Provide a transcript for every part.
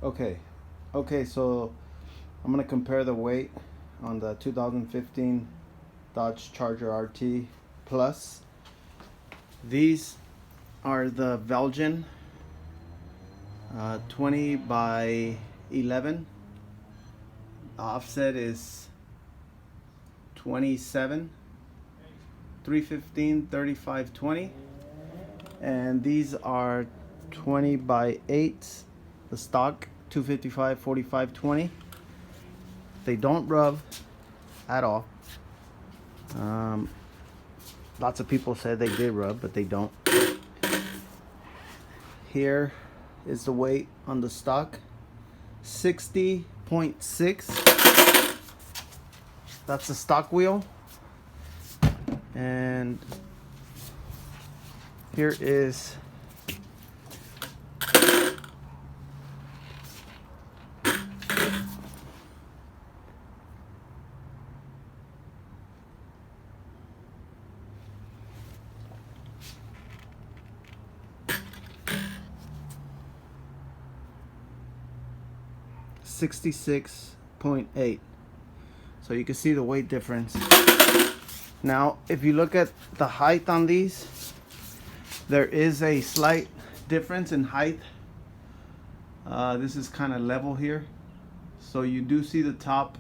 Okay, so I'm gonna compare the weight on the 2015 Dodge Charger RT Plus. These are the Belgian 20 by 11. Offset is 27, 315, 35, 20. And these are 20 by 8, the stock 255, 45, 20. They don't rub at all. Lots of people said they did rub, but they don't. Here is the weight on the stock, 60.6. That's the stock wheel. And here is 66.8. So you can see the weight difference. Now, if you look at the height on these, there is a slight difference in height. This is kind of level here. So you do see the top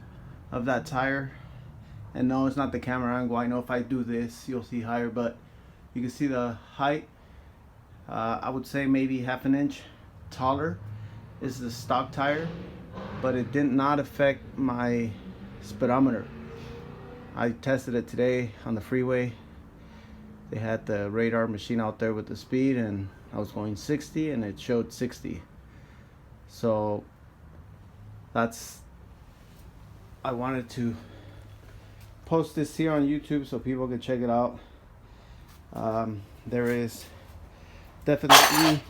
of that tire. And no, it's not the camera angle. I know if I do this, you'll see higher, but you can see the height. I would say maybe half an inch taller is the stock tire, but it did not affect my speedometer. I tested it today on the freeway. They had the radar machine out there with the speed, and I was going 60 and it showed 60. So that's, I wanted to post this here on YouTube so people can check it out. There is definitely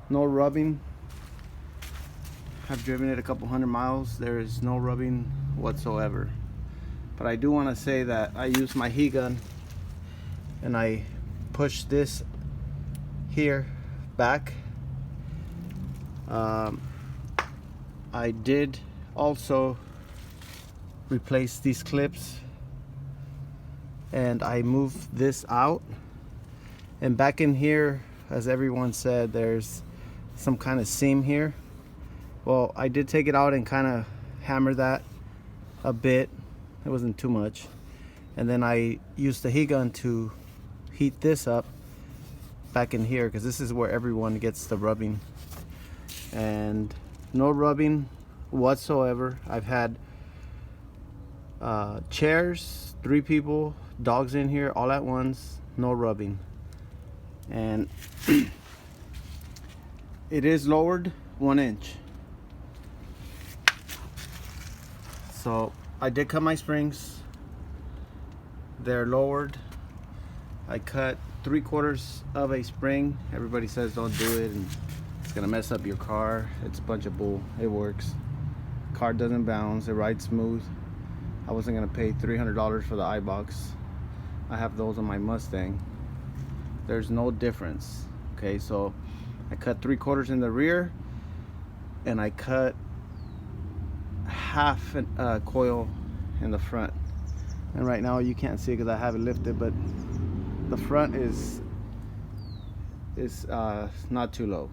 no rubbing. I've driven it a couple hundred miles. There is no rubbing whatsoever. But I do want to say that I use my heat gun and I push this here back. I did also replace these clips, and I moved this out. And back in here, as everyone said, there's some kind of seam here. Well, I did take it out and kind of hammer that a bit. It wasn't too much. And then I used the heat gun to heat this up back in here, because this is where everyone gets the rubbing. And no rubbing whatsoever. I've had chairs, 3 people, dogs in here all at once, no rubbing. And it is lowered 1 inch. So I did cut my springs. They're lowered. I cut 3/4 of a spring. Everybody says don't do it and it's gonna mess up your car. It's a bunch of bull. It works. Car doesn't bounce. It rides smooth. I wasn't gonna pay $300 for the iBox. I have those on my Mustang. There's no difference. Okay, so I cut 3/4 in the rear, and I cut half a coil in the front. And right now you can't see because I have it lifted, but the front is not too low.